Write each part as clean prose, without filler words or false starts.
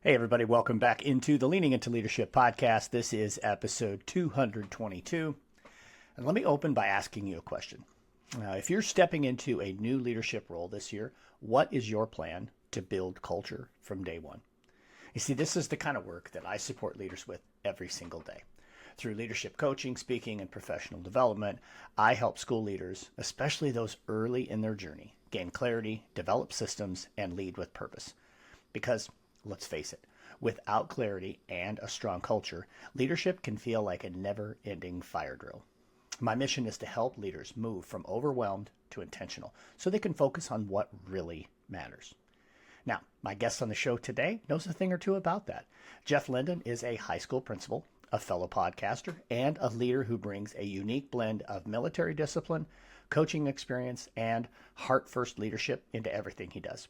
Hey, everybody, welcome back into the Leaning into Leadership podcast. This is episode 222. And let me open by asking you a question. If you're stepping into a new leadership role this year, what is your plan to build culture from day one? You see, this is the kind of work that I support leaders with every single day. Through leadership coaching, speaking, and professional development, I help school leaders, especially those early in their journey, gain clarity, develop systems, and lead with purpose. Because let's face it, without clarity and a strong culture, leadership can feel like a never-ending fire drill. My mission is to help leaders move from overwhelmed to intentional so they can focus on what really matters. Now, my guest on the show today knows a thing or two about that. Jeff Linden is a high school principal, a fellow podcaster, and a leader who brings a unique blend of military discipline, coaching experience, and heart-first leadership into everything he does.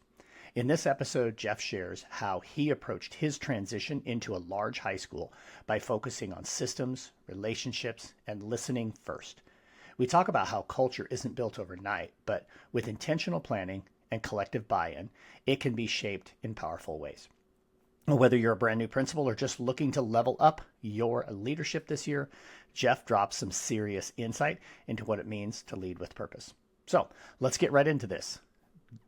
In this episode, Jeff shares how he approached his transition into a large high school by focusing on systems, relationships, and listening first. We talk about how culture isn't built overnight, but with intentional planning and collective buy-in, it can be shaped in powerful ways. Whether you're a brand new principal or just looking to level up your leadership this year, Jeff drops some serious insight into what it means to lead with purpose. So let's get right into this.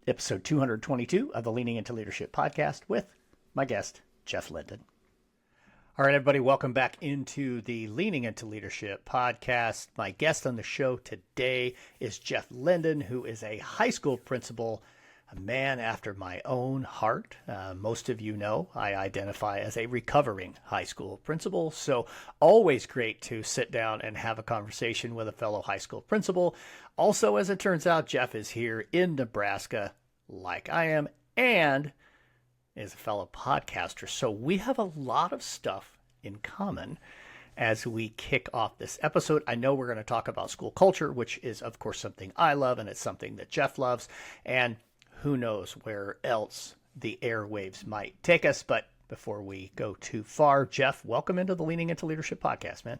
Episode 222 of the Leaning into Leadership podcast with my guest, Jeff Linden. All right, everybody, welcome back into the Leaning into Leadership podcast. My guest on the show today is Jeff Linden, who is a high school principal, a man after my own heart. Most of you know I identify as a recovering high school principal, so always great to sit down and have a conversation with a fellow high school principal. Also, as it turns out, Jeff is here in Nebraska, like I am, and is a fellow podcaster. So we have a lot of stuff in common as we kick off this episode. I know we're going to talk about school culture, which is, of course, something I love, and it's something that Jeff loves. And who knows where else the airwaves might take us. But before we go too far, Jeff, welcome into the Leaning into Leadership podcast, man.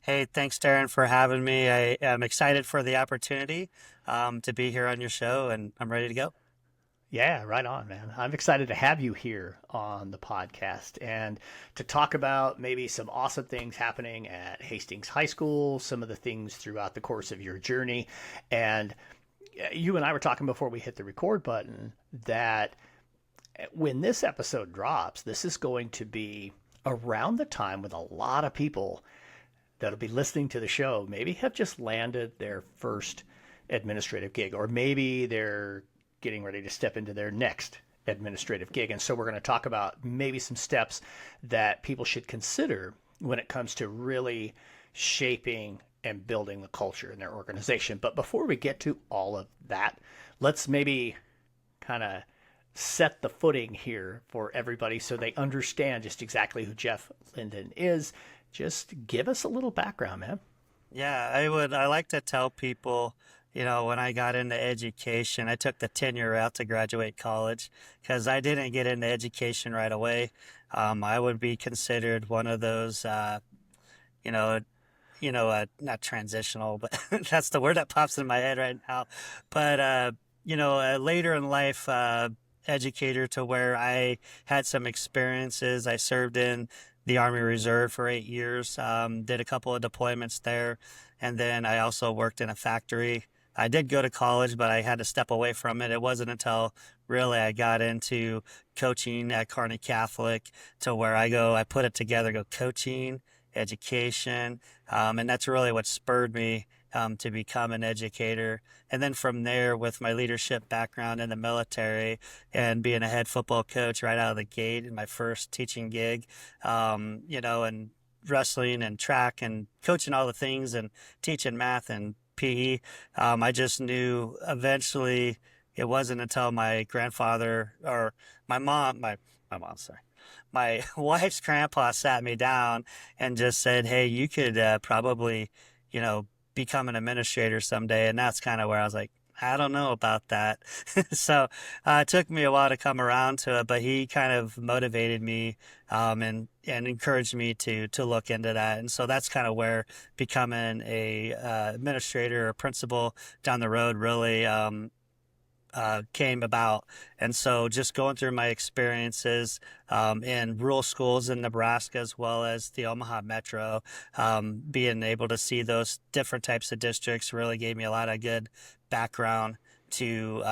Hey, thanks, Darrin, for having me. I am excited for the opportunity to be here on your show, and I'm ready to go. Yeah, right on, man. I'm excited to have you here on the podcast and to talk about maybe some awesome things happening at Hastings High School, some of the things throughout the course of your journey. And you and I were talking before we hit the record button that when this episode drops, this is going to be around the time when a lot of people that'll be listening to the show maybe have just landed their first administrative gig, or maybe they're getting ready to step into their next administrative gig. And so we're going to talk about maybe some steps that people should consider when it comes to really shaping and building the culture in their organization. But before we get to all of that, let's maybe kind of set the footing here for everybody so they understand just exactly who Jeff Linden is. Just give us a little background, man. Yeah, I like to tell people, when I got into education, I took the 10-year route to graduate college because I didn't get into education right away. I would be considered one of those, not transitional, but that's the word that pops in my head right now. But, later in life, educator to where I had some experiences. I served in the Army Reserve for 8 years, did a couple of deployments there. And then I also worked in a factory. I did go to college, but I had to step away from it. It wasn't until really I got into coaching at Kearney Catholic to where I put it together, coaching, education. And that's really what spurred me to become an educator. And then from there, with my leadership background in the military and being a head football coach right out of the gate in my first teaching gig, and wrestling and track and coaching all the things and teaching math and PE, I just knew eventually it wasn't until my grandfather or my wife's grandpa sat me down and just said, hey, you could probably, become an administrator someday. And that's kind of where I was like, I don't know about that. So it took me a while to come around to it, but he kind of motivated me and encouraged me to look into that. And so that's kind of where becoming a administrator or principal down the road really came about. And so just going through my experiences in rural schools in Nebraska as well as the Omaha Metro, being able to see those different types of districts really gave me a lot of good background to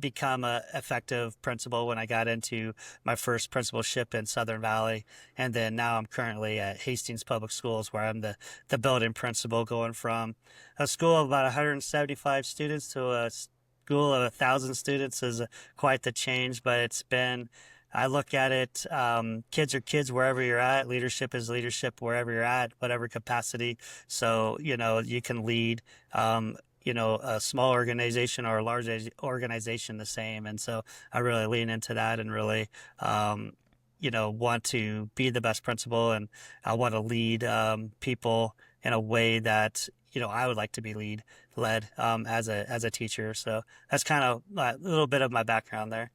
become a effective principal when I got into my first principalship in Southern Valley. And then now I'm currently at Hastings Public Schools, where I'm the building principal, going from a school of about 175 students to a school of 1,000 students is quite the change. But it's been, I look at it, kids are kids wherever you're at. Leadership is leadership wherever you're at, whatever capacity. So, you can lead, a small organization or a large organization the same. And so I really lean into that and really, want to be the best principal, and I want to lead people in a way that, I would like to be led as a teacher. So that's kind of a little bit of my background there.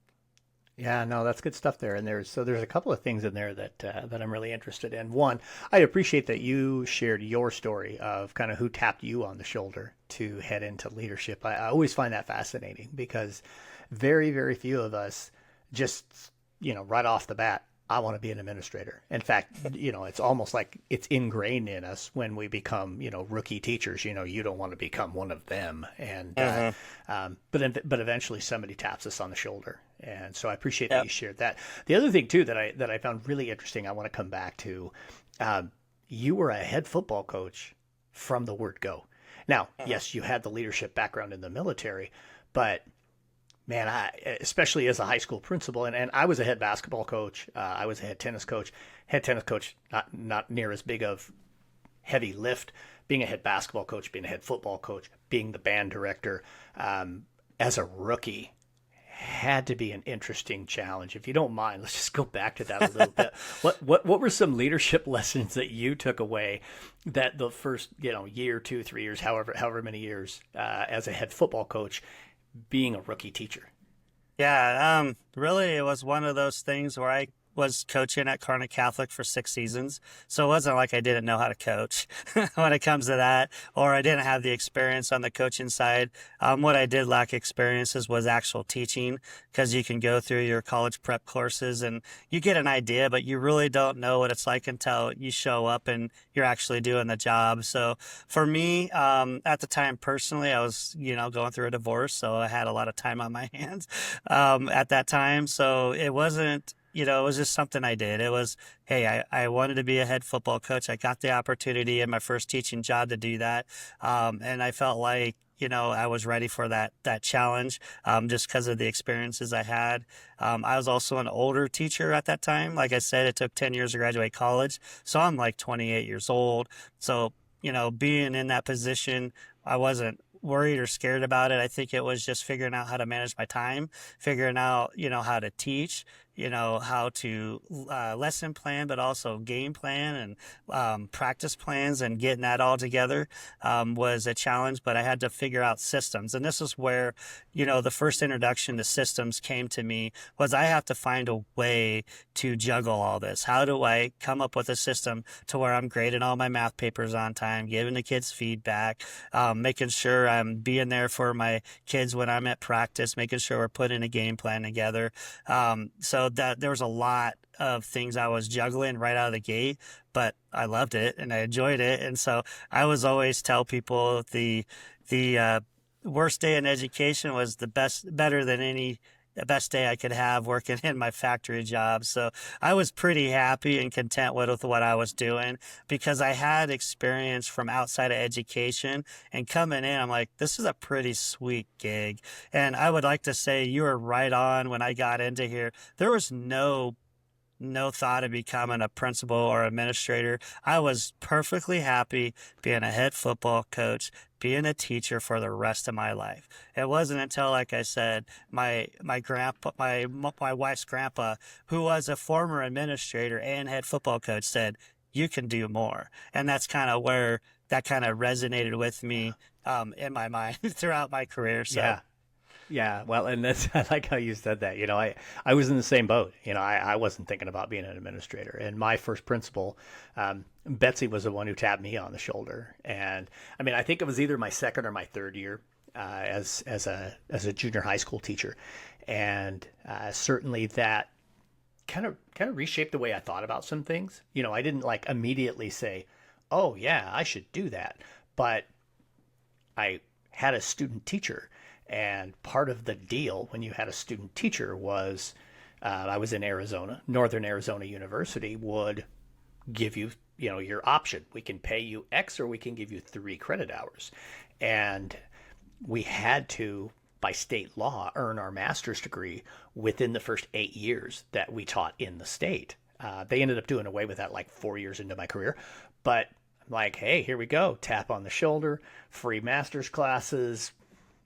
Yeah, no, that's good stuff there. And there's a couple of things in there that I'm really interested in. One, I appreciate that you shared your story of kind of who tapped you on the shoulder to head into leadership. I always find that fascinating, because very, very few of us just, right off the bat, I want to be an administrator. In fact, it's almost like it's ingrained in us when we become, rookie teachers. You don't want to become one of them. And but eventually somebody taps us on the shoulder. And so I appreciate that you shared that. The other thing too that I found really interesting, I want to come back to, you were a head football coach from the word go. Now, yes, you had the leadership background in the military, but man, especially as a high school principal, and I was a head basketball coach. I was a head tennis coach. Head tennis coach, not near as big of heavy lift. Being a head basketball coach, being a head football coach, being the band director, as a rookie, had to be an interesting challenge. If you don't mind, let's just go back to that a little bit. What were some leadership lessons that you took away that the first year, 2, 3 years, however many years as a head football coach, being a rookie teacher? Yeah, really, it was one of those things where I was coaching at Kearney Catholic for 6 seasons. So it wasn't like I didn't know how to coach when it comes to that, or I didn't have the experience on the coaching side. What I did lack experiences was actual teaching, because you can go through your college prep courses and you get an idea, but you really don't know what it's like until you show up and you're actually doing the job. So for me, at the time personally, I was, going through a divorce. So I had a lot of time on my hands at that time. So it wasn't, it was just something I did. It was, hey, I wanted to be a head football coach. I got the opportunity in my first teaching job to do that. And I felt like, I was ready for that challenge, just because of the experiences I had. I was also an older teacher at that time. Like I said, it took 10 years to graduate college. So I'm like 28 years old. So, being in that position, I wasn't worried or scared about it. I think it was just figuring out how to manage my time, figuring out, how to teach, how to lesson plan, but also game plan and practice plans, and getting that all together was a challenge. But I had to figure out systems. And this is where, the first introduction to systems came to me, was I have to find a way to juggle all this. How do I come up with a system to where I'm grading all my math papers on time, giving the kids feedback, making sure I'm being there for my kids when I'm at practice, making sure we're putting a game plan together. So that there was a lot of things I was juggling right out of the gate, but I loved it and I enjoyed it. And so I was always tell people the worst day in education was the best day I could have working in my factory job. So I was pretty happy and content with what I was doing, because I had experience from outside of education, and coming in, I'm like, this is a pretty sweet gig. And I would like to say you were right on when I got into here. There was no thought of becoming a principal or administrator. I was perfectly happy being a head football coach, being a teacher for the rest of my life. It wasn't until, like I said, my grandpa, my wife's grandpa, who was a former administrator and head football coach, said, you can do more. And that's kind of where that kind of resonated with me in my mind throughout my career. So. Yeah. Yeah, well, and I like how you said that. I was in the same boat. I wasn't thinking about being an administrator. And my first principal, Betsy, was the one who tapped me on the shoulder. And I mean, I think it was either my second or my third year as a junior high school teacher, and certainly that kind of reshaped the way I thought about some things. I didn't like immediately say, "Oh yeah, I should do that," but I had a student teacher, and part of the deal when you had a student teacher was I was in Arizona, Northern Arizona University would give you, your option. We can pay you X or we can give you 3 credit hours. And we had to, by state law, earn our master's degree within the first 8 years that we taught in the state. They ended up doing away with that like 4 years into my career. But I'm like, hey, here we go. Tap on the shoulder, free master's classes.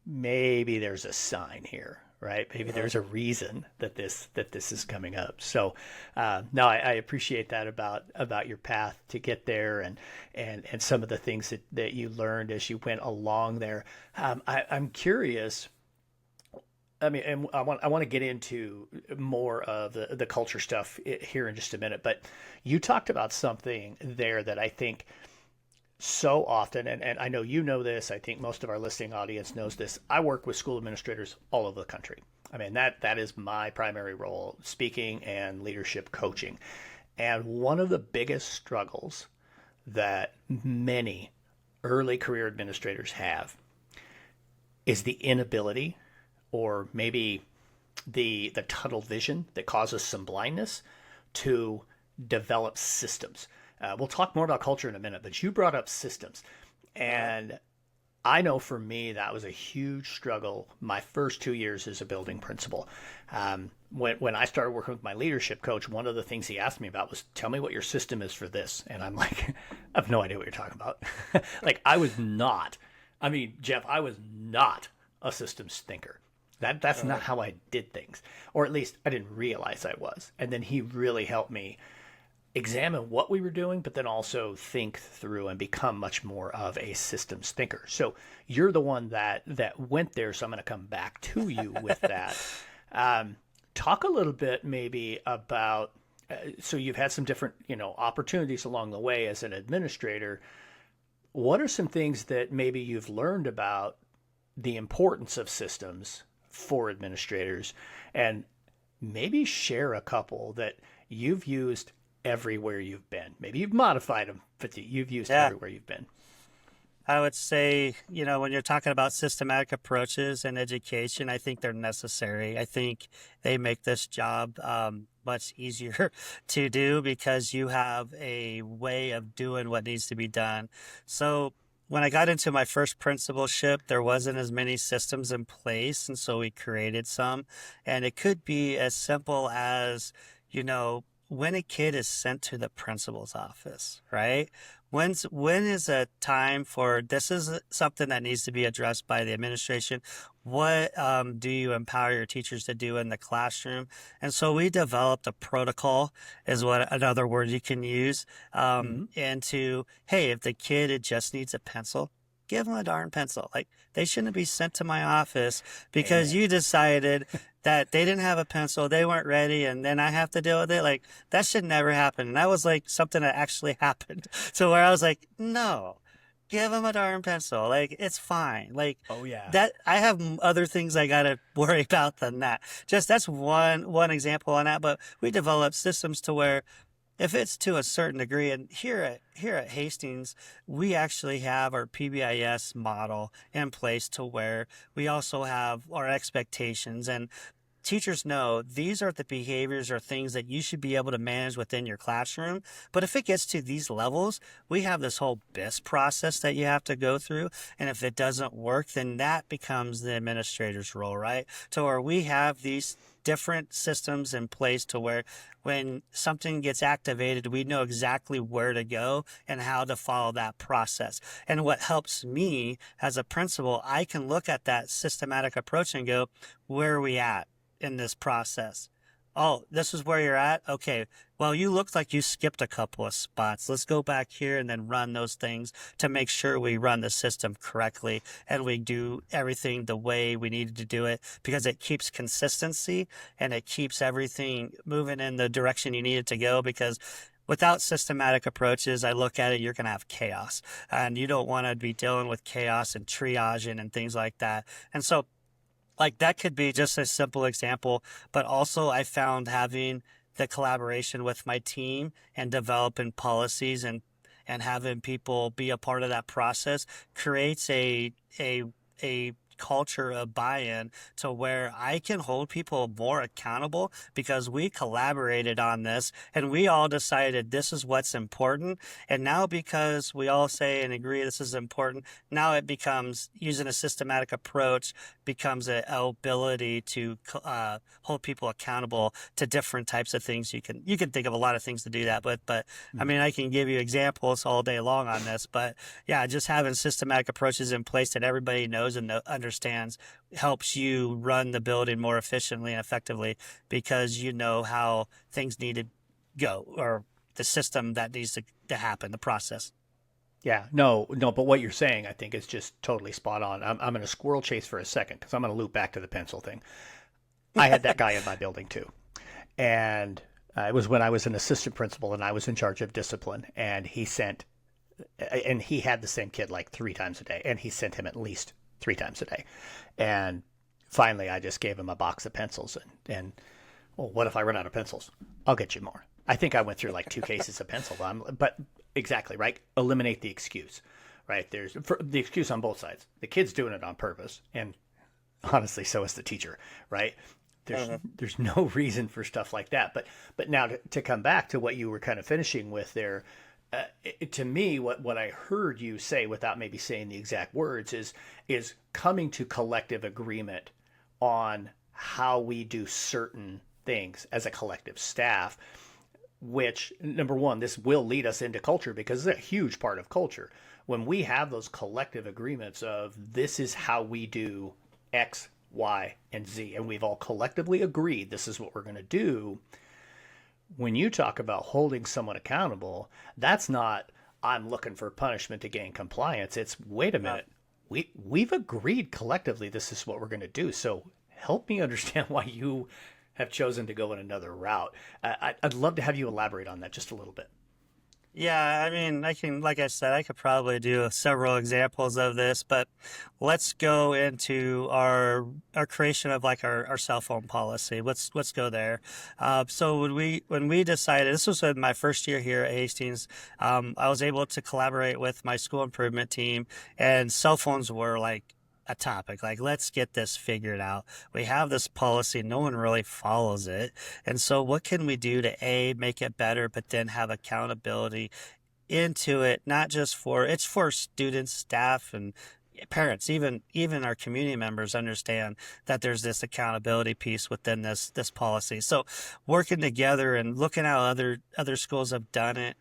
Maybe there's a sign here, right? Maybe there's a reason that this is coming up. So no, I appreciate that about your path to get there and some of the things that you learned as you went along there. I'm curious. I mean, and I want to get into more of the culture stuff here in just a minute, but you talked about something there that I think so often, and I know you know this, I think most of our listening audience knows this. I work with school administrators all over the country. I mean, that is my primary role, speaking and leadership coaching. And one of the biggest struggles that many early career administrators have is the inability, or maybe the tunnel vision that causes some blindness, to develop systems. We'll talk more about culture in a minute, but you brought up systems. And I know for me, that was a huge struggle my first 2 years as a building principal. When I started working with my leadership coach, one of the things he asked me about was, tell me what your system is for this. And I'm like, I have no idea what you're talking about. Like, Jeff, I was not a systems thinker. That's not how I did things, or at least I didn't realize I was. And then he really helped me examine what we were doing, but then also think through and become much more of a systems thinker. So you're the one that went there, so I'm going to come back to you with that. Talk a little bit maybe about, so you've had some different, opportunities along the way as an administrator. What are some things that maybe you've learned about the importance of systems for administrators, and maybe share a couple that you've used everywhere you've been? Maybe you've modified them, but you've used everywhere you've been. I would say, when you're talking about systematic approaches in education, I think they're necessary. I think they make this job much easier to do because you have a way of doing what needs to be done. So when I got into my first principalship, there wasn't as many systems in place, and so we created some. And it could be as simple as, when a kid is sent to the principal's office, right? When is a time for, this is something that needs to be addressed by the administration? What do you empower your teachers to do in the classroom? And so we developed a protocol, is what another word you can use, into, hey, if the kid it just needs a pencil, give them a darn pencil. Like, they shouldn't be sent to my office because you decided that they didn't have a pencil, they weren't ready, and then I have to deal with it. Like, that should never happen. And that was like something that actually happened. So where I was like, no, give them a darn pencil. Like, it's fine. Like, oh yeah, that I have other things I got to worry about than that. Just that's one example on that. But we developed systems to where, if it's to a certain degree, and here at Hastings, we actually have our PBIS model in place to where we also have our expectations, and teachers know these are the behaviors or things that you should be able to manage within your classroom. But if it gets to these levels, we have this whole BIS process that you have to go through. And if it doesn't work, then that becomes the administrator's role, right? To where we have these different systems in place to where when something gets activated, we know exactly where to go and how to follow that process. And what helps me as a principal, I can look at that systematic approach and go, where are we at in this process? Oh, this is where you're at? Okay. Well, you look like you skipped a couple of spots. Let's go back here and then run those things to make sure we run the system correctly and we do everything the way we needed to do it, because it keeps consistency and it keeps everything moving in the direction you need it to go. Because without systematic approaches, I look at it, you're going to have chaos, and you don't want to be dealing with chaos and triaging and things like that. And so, like, that could be just a simple example, but also I found having the collaboration with my team and developing policies and having people be a part of that process creates a culture of buy-in to where I can hold people more accountable because we collaborated on this and we all decided this is what's important. And now because we all say and agree this is important, now it becomes, using a systematic approach, becomes an ability to hold people accountable to different types of things. You can think of a lot of things to do that, but I mean, I can give you examples all day long on this, but yeah, just having systematic approaches in place that everybody knows and understands helps you run the building more efficiently and effectively because you know how things need to go, or the system that needs to happen, the process. Yeah, no, but what you're saying, I think, is just totally spot on. I'm in a squirrel chase for a second because I'm going to loop back to the pencil thing. I had that guy in my building too. And it was when I was an assistant principal and I was in charge of discipline. And he had the same kid like 3 times a day. And he sent him at least 3 times a day. And finally, I just gave him a box of pencils. And well, what if I run out of pencils? I'll get you more. I think I went through like 2 cases of pencil. But exactly, right? Eliminate the excuse, right? There's the excuse on both sides. The kid's doing it on purpose. And honestly, so is the teacher, right? There's no reason for stuff like that. But now to come back to what you were kind of finishing with there, to me, what I heard you say without maybe saying the exact words is coming to collective agreement on how we do certain things as a collective staff, which, number one, this will lead us into culture because it's a huge part of culture. When we have those collective agreements of this is how we do X, Y, and Z, and we've all collectively agreed this is what we're going to do. When you talk about holding someone accountable, that's not, I'm looking for punishment to gain compliance. It's, wait a minute, we've agreed collectively this is what we're going to do. So help me understand why you have chosen to go in another route. I'd love to have you elaborate on that just a little bit. Yeah, I mean, like I said, I could probably do several examples of this, but let's go into our creation of like our cell phone policy. Let's go there. So when we decided, this was in my first year here at Hastings, I was able to collaborate with my school improvement team, and cell phones were like a topic. Like, let's get this figured out. We have this policy, no one really follows it. And so what can we do to make it better, but then have accountability into it, not just it's for students, staff, and parents, even our community members understand that there's this accountability piece within this policy. So working together and looking how other schools have done it,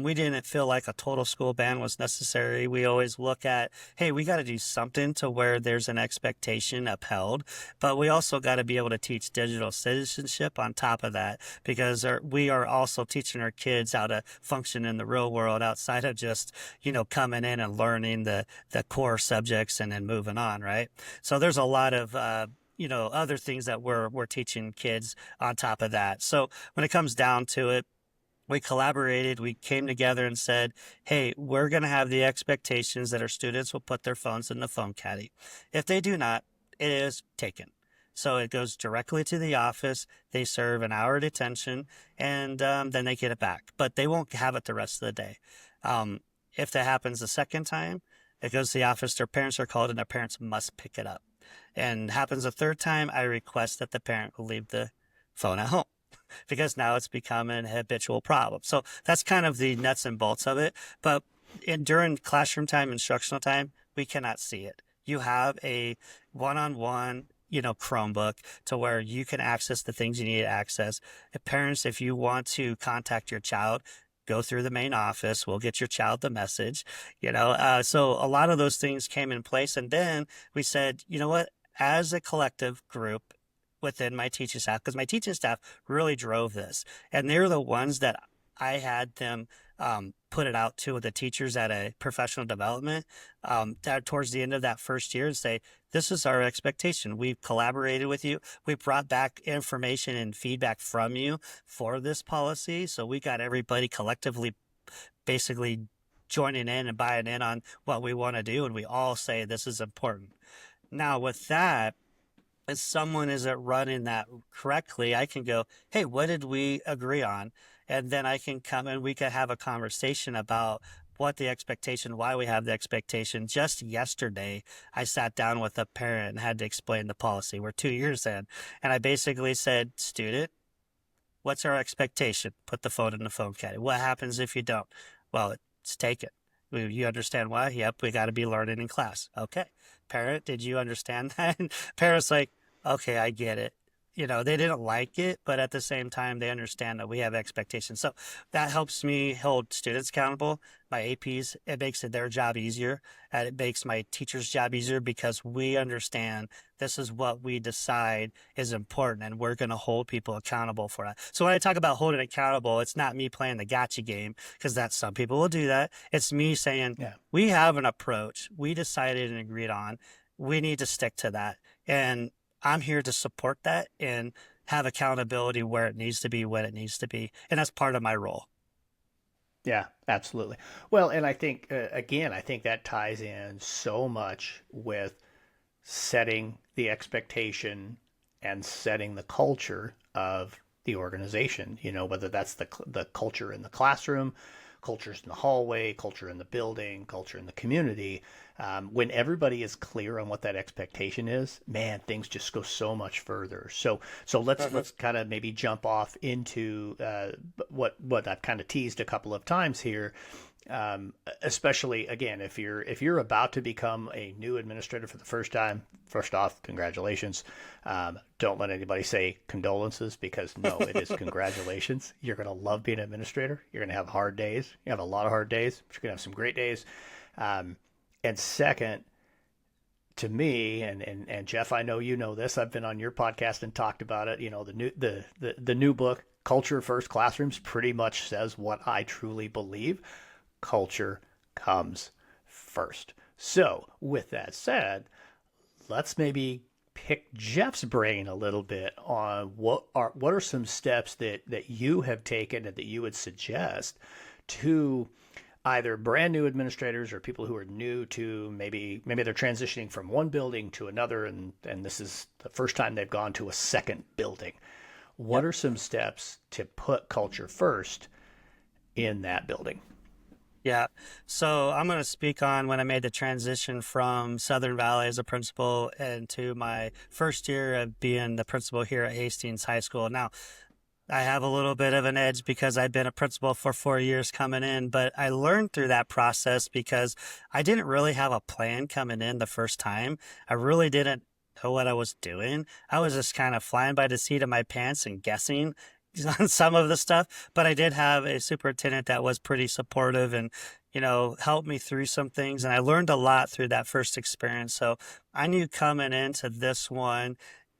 we didn't feel like a total school ban was necessary. We always look at, hey, we got to do something to where there's an expectation upheld, but we also got to be able to teach digital citizenship on top of that, because we are also teaching our kids how to function in the real world outside of just, coming in and learning the core subjects and then moving on, right? So there's a lot of other things that we're teaching kids on top of that. So when it comes down to it, we collaborated, we came together and said, hey, we're going to have the expectations that our students will put their phones in the phone caddy. If they do not, it is taken. So it goes directly to the office. They serve an hour detention, and then they get it back. But they won't have it the rest of the day. If that happens the second time, it goes to the office, their parents are called, and their parents must pick it up. And happens a third time, I request that the parent will leave the phone at home, because now it's become an habitual problem. So that's kind of the nuts and bolts of it. But during classroom time, instructional time, we cannot see it. You have a one-on-one, Chromebook to where you can access the things you need to access. Parents, if you want to contact your child, go through the main office. We'll get your child the message, So a lot of those things came in place. And then we said, you know what, as a collective group, within my teaching staff, because my teaching staff really drove this. And they're the ones that I had them put it out to the teachers at a professional development towards the end of that first year and say, this is our expectation. We've collaborated with you. We brought back information and feedback from you for this policy. So we got everybody collectively basically joining in and buying in on what we want to do. And we all say this is important. Now with that, if someone isn't running that correctly, I can go, hey, what did we agree on? And then I can come and we can have a conversation about what the expectation, why we have the expectation. Just yesterday, I sat down with a parent and had to explain the policy. We're 2 years in. And I basically said, student, what's our expectation? Put the phone in the phone caddy. What happens if you don't? Well, it's take it. You understand why? Yep, we got to be learning in class. Okay. Parent, did you understand that? Parent's like, okay, I get it. You know, they didn't like it, but at the same time, they understand that we have expectations. So that helps me hold students accountable. My APs, it makes their job easier. And it makes my teacher's job easier because we understand this is what we decide is important and we're going to hold people accountable for that. So when I talk about holding accountable, it's not me playing the gotcha game because that's some people will do that. It's me saying, we have an approach we decided and agreed on. We need to stick to that. And I'm here to support that and have accountability where it needs to be, when it needs to be. And that's part of my role. Yeah, absolutely. Well, and I think, again, I think that ties in so much with setting the expectation and setting the culture of the organization, you know, whether that's the culture in the classroom, cultures in the hallway, culture in the building, culture in the community. When everybody is clear on what that expectation is, man, things just go so much further. So let's kind of maybe jump off into what I've kind of teased a couple of times here. Especially again, if you're about to become a new administrator for the first time, first off, congratulations. Don't let anybody say condolences because no, it is congratulations. You're going to love being an administrator. You're going to have hard days. You have a lot of hard days, but you're going to have some great days. And second, to me, and Jeff, I know you know this. I've been on your podcast and talked about it. You know, the new book, Culture First Classrooms, pretty much says what I truly believe. Culture comes first. So with that said, let's maybe pick Jeff's brain a little bit on what are some steps that you have taken and that you would suggest to either brand new administrators or people who are new to maybe they're transitioning from one building to another and this is the first time they've gone to a second building. What are some steps to put culture first in that building? Yeah. So I'm going to speak on when I made the transition from Southern Valley as a principal into my first year of being the principal here at Hastings High School. Now, I have a little bit of an edge because I've been a principal for 4 years coming in, but I learned through that process because I didn't really have a plan coming in the first time. I really didn't know what I was doing. I was just kind of flying by the seat of my pants and guessing on some of the stuff, but I did have a superintendent that was pretty supportive and, you know, helped me through some things. And I learned a lot through that first experience. So I knew coming into this one,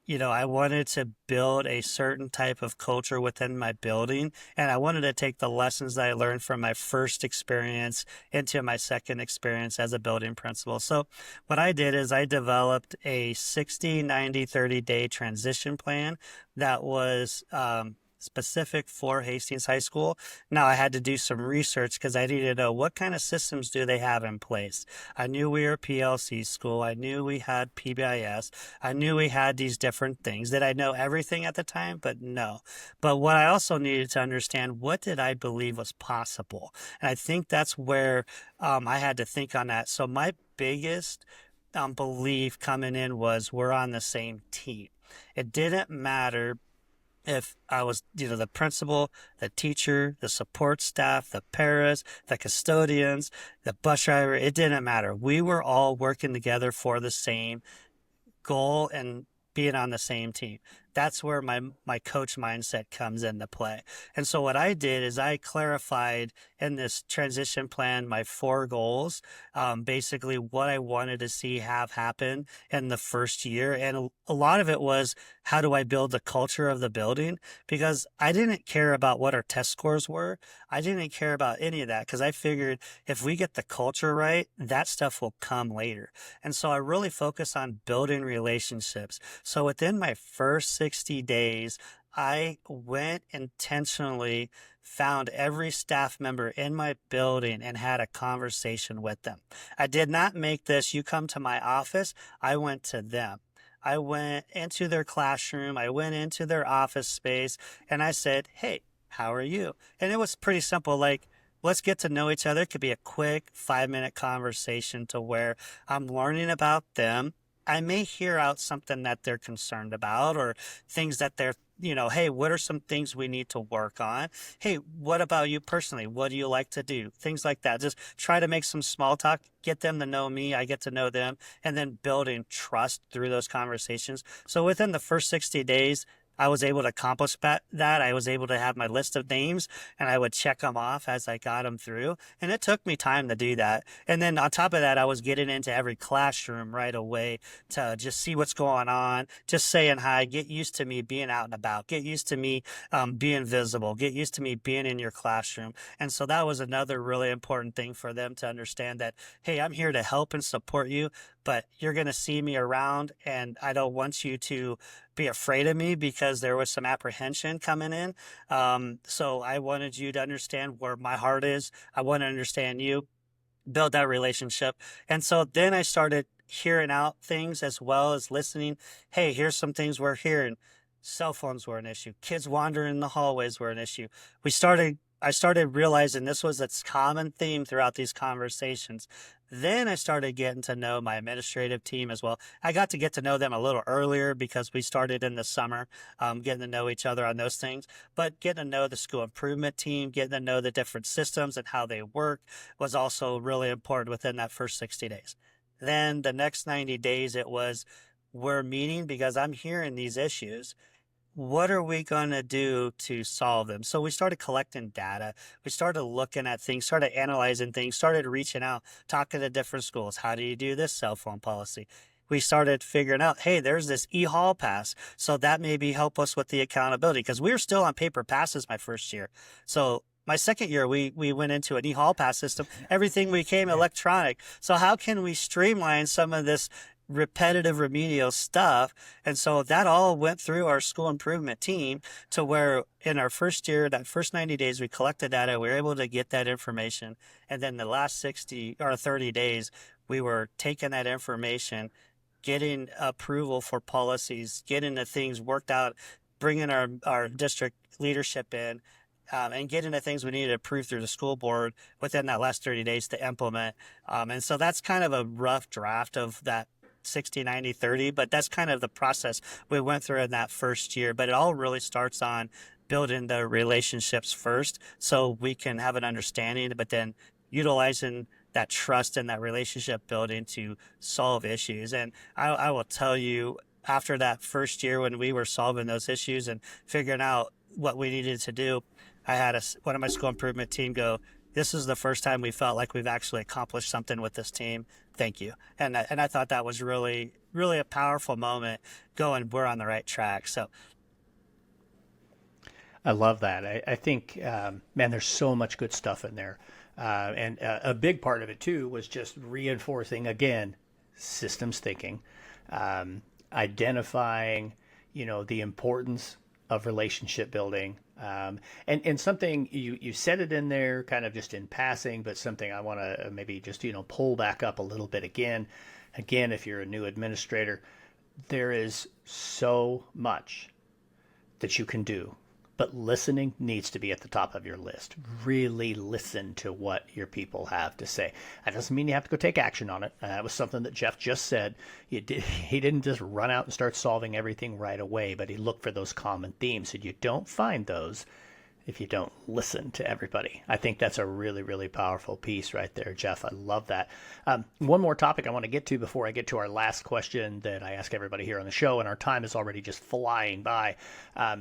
you know, I wanted to build a certain type of culture within my building. And I wanted to take the lessons that I learned from my first experience into my second experience as a building principal. So what I did is I developed a 60, 90, 30-day transition plan that was, specific for Hastings High School. Now I had to do some research because I needed to know what kind of systems do they have in place. I knew we were a PLC school. I knew we had PBIS. I knew we had these different things. Did I know everything at the time? But no. But what I also needed to understand, what did I believe was possible? And I think that's where I had to think on that. So my biggest belief coming in was we're on the same team. It didn't matter if I was, you know, the principal, the teacher, the support staff, the paras, the custodians, the bus driver, it didn't matter. We were all working together for the same goal and being on the same team. That's where my coach mindset comes into play. And so what I did is I clarified in this transition plan my 4 goals, basically what I wanted to see have happen in the first year. And a lot of it was, how do I build the culture of the building? Because I didn't care about what our test scores were. I didn't care about any of that, because I figured if we get the culture right, that stuff will come later. And so I really focus on building relationships. So within my first 60 days, I went intentionally, found every staff member in my building and had a conversation with them. I did not make this, you come to my office. I went to them. I went into their classroom. I went into their office space and I said, hey, how are you? And it was pretty simple. Like, let's get to know each other. It could be a quick 5-minute conversation to where I'm learning about them. I may hear out something that they're concerned about, or things that they're, hey, what are some things we need to work on? Hey, what about you personally? What do you like to do? Things like that. Just try to make some small talk, get them to know me. I get to know them, and then building trust through those conversations. So within the first 60 days, I was able to accomplish that. I was able to have my list of names, and I would check them off as I got them through. And it took me time to do that. And then on top of that, I was getting into every classroom right away to just see what's going on, just saying hi, get used to me being out and about, get used to me being visible, get used to me being in your classroom. And so that was another really important thing for them to understand, that, hey, I'm here to help and support you, but you're going to see me around, and I don't want you to be afraid of me, because there was some apprehension coming in. So I wanted you to understand where my heart is. I want to understand you, build that relationship. And so then I started hearing out things as well as listening. Hey, here's some things we're hearing. Cell phones were an issue. Kids wandering in the hallways were an issue. I started realizing this was a common theme throughout these conversations. Then I started getting to know my administrative team as well. I got to get to know them a little earlier because we started in the summer, getting to know each other on those things. But getting to know the school improvement team, getting to know the different systems and how they work was also really important within that first 60 days. Then the next 90 days, it was, we're meeting because I'm hearing these issues. What are we going to do to solve them? So we started collecting data. We started looking at things, started analyzing things, started reaching out, talking to different schools. How do you do this cell phone policy? We started figuring out, hey, there's this e-hall pass. So that maybe help us with the accountability, because we were still on paper passes my first year. So my second year, we went into an e-hall pass system. Everything became electronic. So how can we streamline some of this repetitive remedial stuff? And so that all went through our school improvement team, to where in our first year, that first 90 days, we collected data, we were able to get that information. And then the last 60 or 30 days, we were taking that information, getting approval for policies, getting the things worked out, bringing our district leadership in, and getting the things we needed approved through the school board within that last 30 days to implement. And so that's kind of a rough draft of that 60, 90, 30, but that's kind of the process we went through in that first year. But it all really starts on building the relationships first, so we can have an understanding, but then utilizing that trust and that relationship building to solve issues. And I will tell you, after that first year, when we were solving those issues and figuring out what we needed to do, I had one of my school improvement team go, this is the first time we felt like we've actually accomplished something with this team. Thank you. And I thought that was really, really a powerful moment, going, we're on the right track. So I love that. I think, man, there's so much good stuff in there. And a big part of it, too, was just reinforcing, again, systems thinking, identifying, the importance of relationship building. And something you said it in there kind of just in passing, but something I want to maybe just, pull back up a little bit again. Again, if you're a new administrator, there is so much that you can do, but listening needs to be at the top of your list. Really listen to what your people have to say. That doesn't mean you have to go take action on it. That was something that Jeff just said. He didn't just run out and start solving everything right away, but he looked for those common themes. And you don't find those if you don't listen to everybody. I think that's a really, really powerful piece right there, Jeff. I love that. One more topic I want to get to before I get to our last question that I ask everybody here on the show, and our time is already just flying by.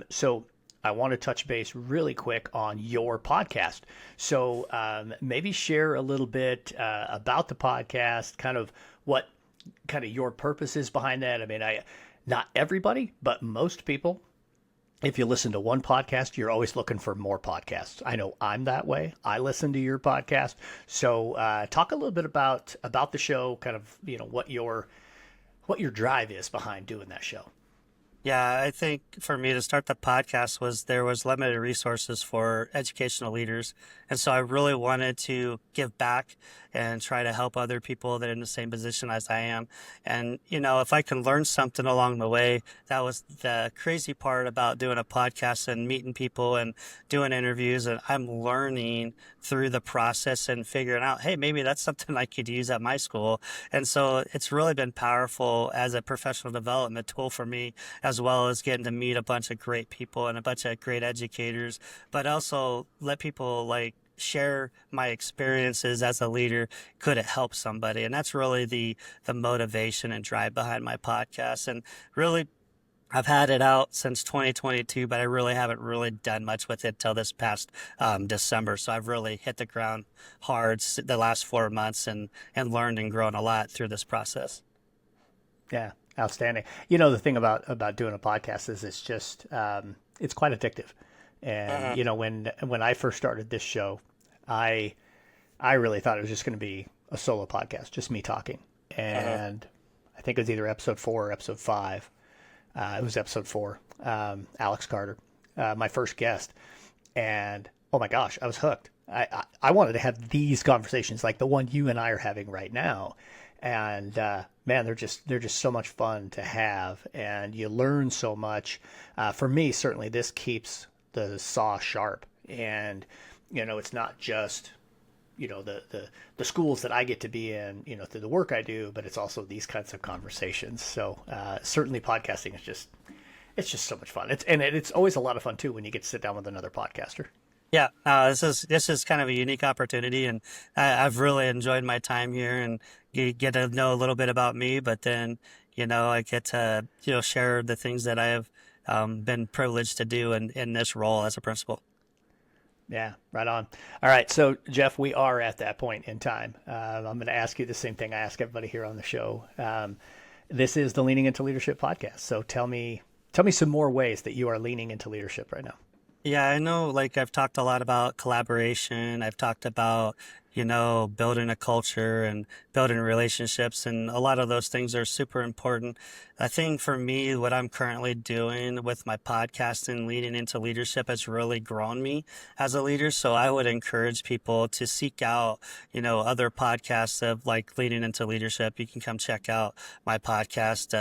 So I want to touch base really quick on your podcast. So maybe share a little bit about the podcast, kind of what kind of your purpose is behind that. I mean, not everybody, but most people, if you listen to one podcast, you're always looking for more podcasts. I know I'm that way. I listen to your podcast. So talk a little bit about the show, kind of, what your drive is behind doing that show. Yeah, I think for me to start the podcast there was limited resources for educational leaders. And so I really wanted to give back and try to help other people that are in the same position as I am. And, if I can learn something along the way, that was the crazy part about doing a podcast and meeting people and doing interviews. And I'm learning through the process and figuring out, hey, maybe that's something I could use at my school. And so it's really been powerful as a professional development tool for me, as well as getting to meet a bunch of great people and a bunch of great educators, but also let people share my experiences as a leader. Could it help somebody? And that's really the motivation and drive behind my podcast. And really, I've had it out since 2022, but I really haven't really done much with it till this past December. So I've really hit the ground hard the last 4 months and learned and grown a lot through this process. Yeah, outstanding. The thing about doing a podcast is it's just it's quite addictive. And when I first started this show, I really thought it was just going to be a solo podcast, just me talking. And I think it was either episode 4 or episode 5. It was episode 4. Alex Carter, my first guest, and oh my gosh, I was hooked. I wanted to have these conversations like the one you and I are having right now. And man, they're just so much fun to have, and you learn so much. For me, certainly, this keeps the saw sharp, and it's not just the schools that I get to be in, through the work I do, but it's also these kinds of conversations. So certainly, podcasting is just so much fun. It's always a lot of fun too when you get to sit down with another podcaster. Yeah, this is kind of a unique opportunity, and I've really enjoyed my time here and get to know a little bit about me. But then, I get to share the things that I have been privileged to do in this role as a principal. Yeah, right on. All right, so Jeff, we are at that point in time. I'm going to ask you the same thing I ask everybody here on the show. This is the Leaning into Leadership podcast. So tell me some more ways that you are leaning into leadership right now. Yeah, I know, I've talked a lot about collaboration. I've talked about, building a culture and building relationships, and a lot of those things are super important. I think for me, what I'm currently doing with my podcast and leading into leadership has really grown me as a leader. So I would encourage people to seek out, other podcasts of leading into leadership. You can come check out my podcast,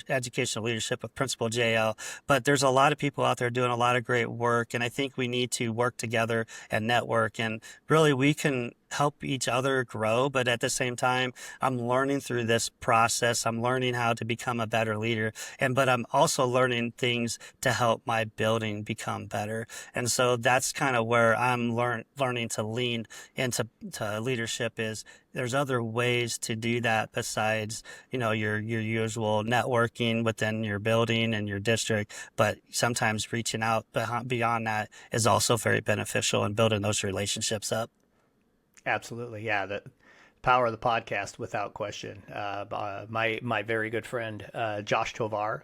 Educational Leadership with Principal JL. But there's a lot of people out there doing a lot of great work, and I think we need to work together and network. And really, we can help each other grow, but at the same time, I'm learning through this process. I'm learning how to become a better leader, but I'm also learning things to help my building become better. And so that's kind of where I'm learning to lean into leadership. Is there's other ways to do that besides your usual networking within your building and your district, but sometimes reaching out beyond that is also very beneficial in building those relationships up. Absolutely. Yeah. The power of the podcast, without question. My very good friend, Josh Tovar,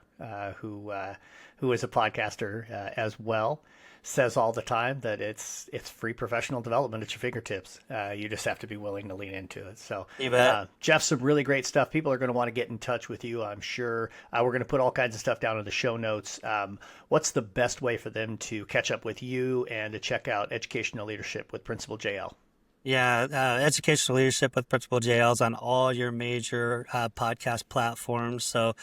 who is a podcaster as well, says all the time that it's free professional development at your fingertips. You just have to be willing to lean into it. So, Jeff, some really great stuff. People are going to want to get in touch with you, I'm sure. We're going to put all kinds of stuff down in the show notes. What's the best way for them to catch up with you and to check out Educational Leadership with Principal JL? Yeah, Educational Leadership with Principal JL is on all your major podcast platforms, so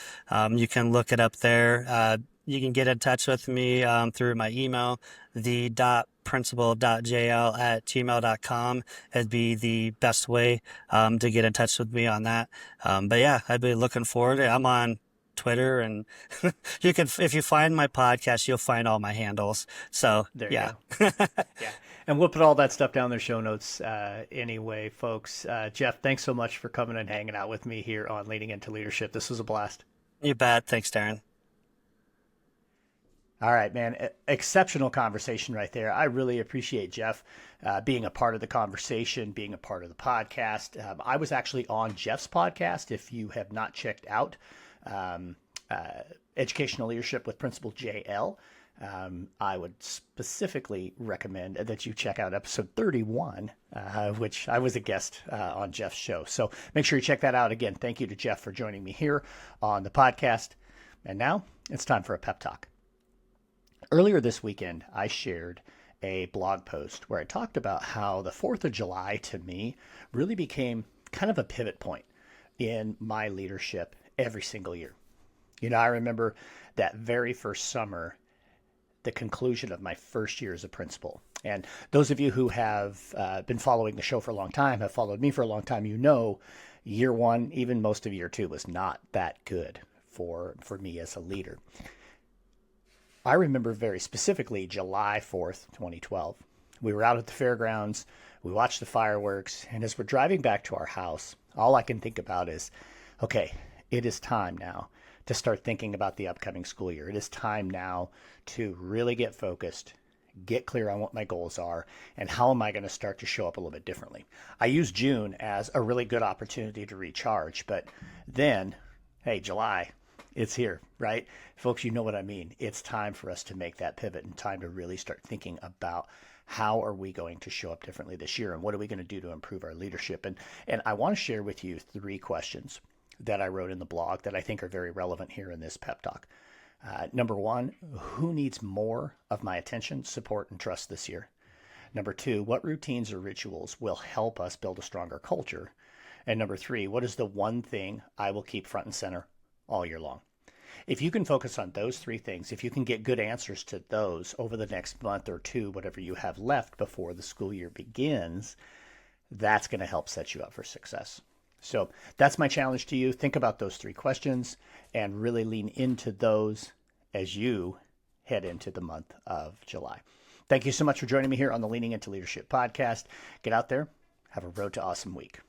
you can look it up there. You can get in touch with me through my email, the.principal.jl@gmail.com. It'd be the best way to get in touch with me on that. But yeah, I'd be looking forward. I'm on Twitter, and you can, if you find my podcast, you'll find all my handles. So There yeah. you go. Yeah. And we'll put all that stuff down in the show notes anyway, folks. Jeff, thanks so much for coming and hanging out with me here on Leading Into Leadership. This was a blast. You bet. Thanks, Darrin. All right, man. Exceptional conversation right there. I really appreciate Jeff being a part of the conversation, being a part of the podcast. I was actually on Jeff's podcast. If you have not checked out Educational Leadership with Principal JL, I would specifically recommend that you check out episode 31, which I was a guest on Jeff's show. So make sure you check that out. Again, thank you to Jeff for joining me here on the podcast. And now it's time for a pep talk. Earlier this weekend, I shared a blog post where I talked about how the 4th of July to me really became kind of a pivot point in my leadership every single year. You know, I remember that very first summer, the conclusion of my first year as a principal. And those of you who have been following the show for a long time, have followed me for a long time, you know, year one, even most of year two was not that good for me as a leader. I remember very specifically July 4th, 2012. We were out at the fairgrounds, we watched the fireworks, and as we're driving back to our house, all I can think about is, okay, it is time now to start thinking about the upcoming school year. It is time now to really get focused, get clear on what my goals are, and how am I going to start to show up a little bit differently. I use June as a really good opportunity to recharge, but then, hey, July, it's here, right? Folks, you know what I mean. It's time for us to make that pivot and time to really start thinking about how are we going to show up differently this year and what are we going to do to improve our leadership. And I want to share with you 3 questions that I wrote in the blog that I think are very relevant here in this pep talk. Number 1, who needs more of my attention, support, and trust this year? Number 2, what routines or rituals will help us build a stronger culture? And number 3, what is the one thing I will keep front and center all year long? If you can focus on those 3 things, if you can get good answers to those over the next month or 2, whatever you have left before the school year begins, that's going to help set you up for success. So that's my challenge to you. Think about those 3 questions and really lean into those as you head into the month of July. Thank you so much for joining me here on the Leaning Into Leadership podcast. Get out there. Have a Road to Awesome week.